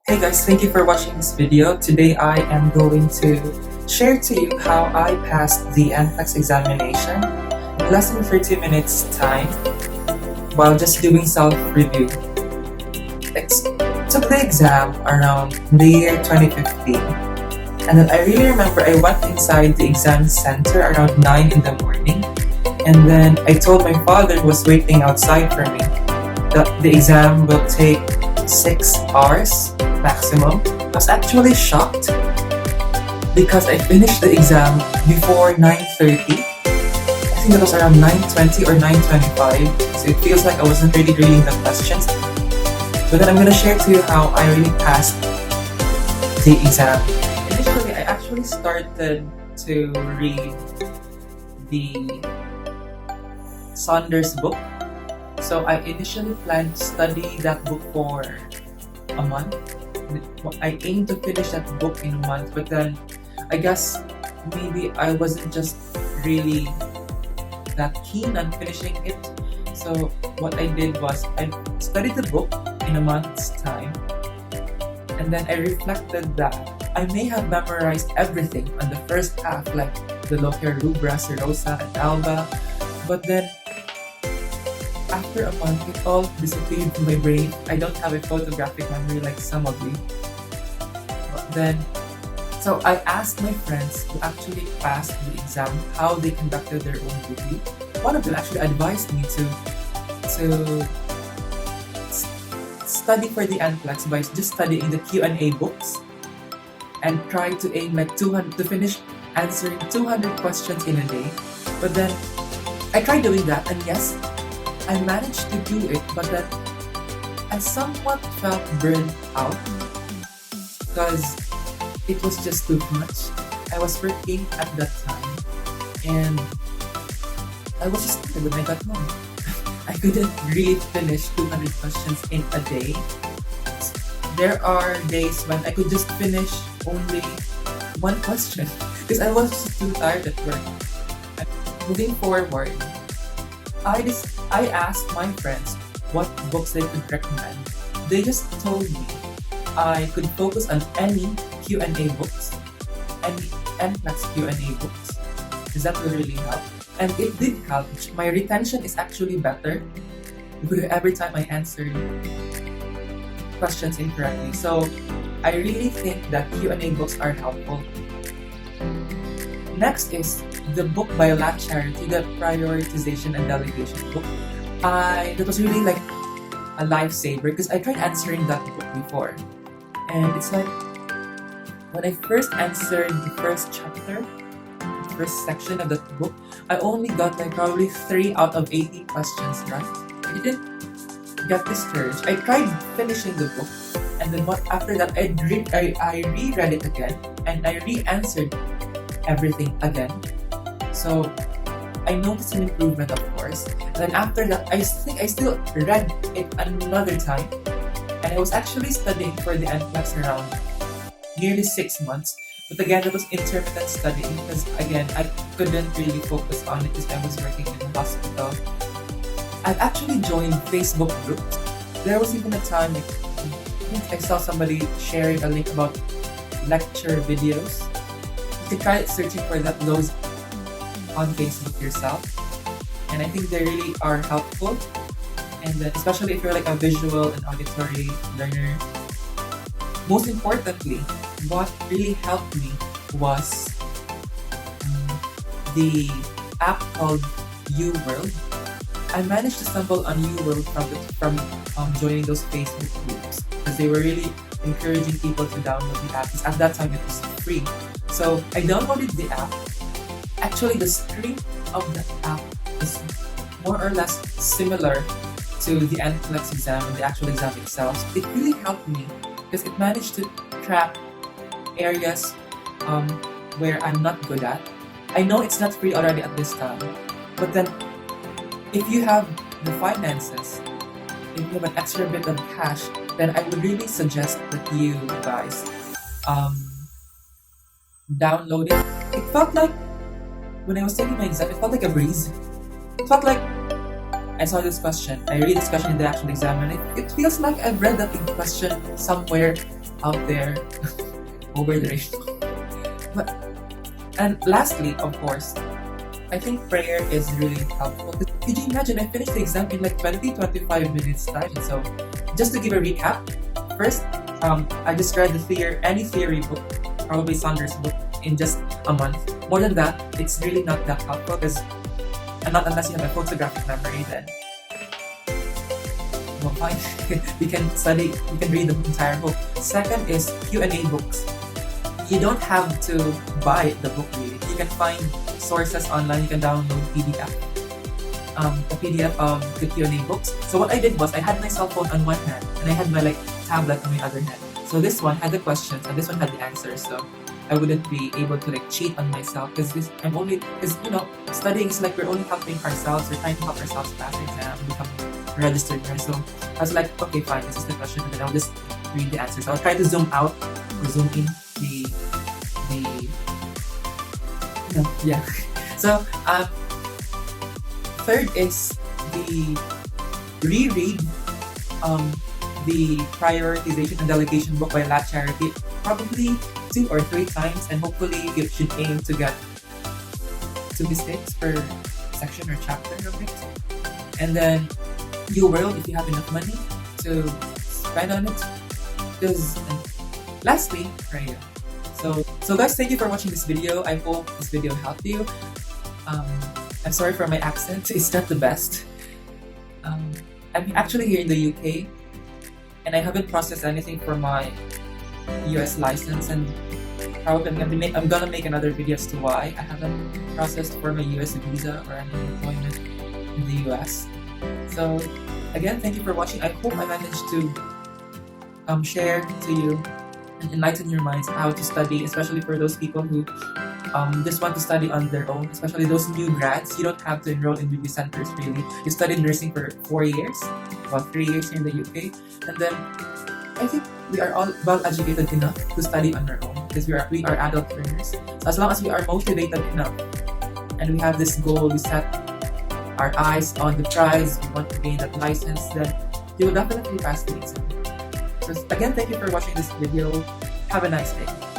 Hey guys, thank you for watching this video. Today I am going to share to you how I passed the NCLEX examination in less than 30 minutes time while just doing self-review. I took the exam around the year 2015, and then I really remember I went inside the exam center around 9 in the morning, and then I told my father who was waiting outside for me that the exam will take 6 hours maximum. I was actually shocked because I finished the exam before 9:30. I think that was around 9:20 or 9:25, so it feels like I wasn't really reading the questions. But then I'm gonna share to you how I really passed the exam. Initially, I actually started to read the Saunders book. So I initially planned to study that book for a month. I aimed to finish that book in a month, but then I guess maybe I wasn't just really that keen on finishing it. So what I did was I studied the book in a month's time, and then I reflected that I may have memorized everything on the first half, like the Locker Rubra, Serosa, and Alba, but then after a month, it all disappeared from my brain. I don't have a photographic memory like some of you. But then, so I asked my friends who actually passed the exam how they conducted their own review. One of them actually advised me to study for the NCLEX by just studying the Q&A books and try to aim like 200 to finish answering 200 questions in a day. But then I tried doing that, and yes, I managed to do it, but then I somewhat felt burned out because it was just too much. I was working at that time, and I was just tired when I got home. I couldn't really finish 200 questions in a day. There are days when I could just finish only one question because I was just too tired at work. Moving forward, I asked my friends what books they could recommend. They just told me I could focus on any Q&A books, any NCLEX Q&A books, because that will really help. And it did help. My retention is actually better every time I answered questions incorrectly. So I really think that Q&A books are helpful. Next is the book by Lat Charity, the Prioritization and Delegation book. That was really like a lifesaver because I tried answering that book before, and it's like when I first answered the first chapter, the first section of that book, I only got like probably 3 out of 80 questions right. I didn't get discouraged. I tried finishing the book, and then after that I reread it again and I re-answered everything again. So I noticed an improvement, of course. And then after that, I think I still read it another time. And I was actually studying for the NCLEX around nearly 6 months. But again, it was intermittent studying because again, I couldn't really focus on it because I was working in the hospital. I've actually joined Facebook groups. There was even a time I saw somebody sharing a link about lecture videos. You can try searching for those on Facebook yourself, and I think they really are helpful, and especially if you're like a visual and auditory learner. Most importantly, what really helped me was the app called UWorld. I managed to stumble on UWorld from joining those Facebook groups because they were really encouraging people to download the app because at that time it was free. So I downloaded the app. Actually, the screen of the app is more or less similar to the NCLEX exam and the actual exam itself. It really helped me because it managed to track areas where I'm not good at. I know it's not free already at this time, but then if you have the finances, if you have an extra bit of cash, then I would really suggest that you guys download it. It felt like when I was taking my exam, it felt like a breeze. It felt like I saw this question, I read this question in the actual exam, and it feels like I've read that question somewhere out there over the rainbow. But, and lastly, of course, I think prayer is really helpful. Could you imagine, I finished the exam in like 20-25 minutes time. So just to give a recap, first, I just read any theory book, probably Saunders' book, in just a month. More than that, it's really not that helpful because not unless you have a photographic memory, then well, fine. You can study, you can read the entire book. Second is Q&A books. You don't have to buy the book really. You can find sources online. You can download PDF, the PDF of the Q&A books. So what I did was I had my cell phone on one hand and I had my tablet on my other hand. So this one had the questions and this one had the answers. So I wouldn't be able to cheat on myself because studying is we're only helping ourselves. We're trying to help ourselves pass the exam, become a registered nurse. So I was like, okay, fine, this is the question, and then I'll just read the answers. I'll try to zoom out or zoom in yeah. So third is the reread the Prioritization and Delegation book by Lat Charity, probably 2 or 3 times, and hopefully you should aim to get 2 mistakes per section or chapter of it. And then UWorld if you have enough money to spend on it. Lastly, prayer. So guys, thank you for watching this video. I hope this video helped you. I'm sorry for my accent, it's not the best. I'm actually here in the UK and I haven't processed anything for my US license, and probably I'm gonna make another video as to why I haven't processed for my US visa or any employment in the US. So again, thank you for watching. I hope I managed to share to you and enlighten your minds how to study, especially for those people who just want to study on their own, especially those new grads. You don't have to enroll in beauty centers really. You studied nursing for 4 years, about 3 years here in the UK, and then I think we are all well educated enough to study on our own because we are adult learners. So as long as we are motivated enough and we have this goal, we set our eyes on the prize, we want to gain that license, then you will definitely pass the exam. So again, thank you for watching this video. Have a nice day.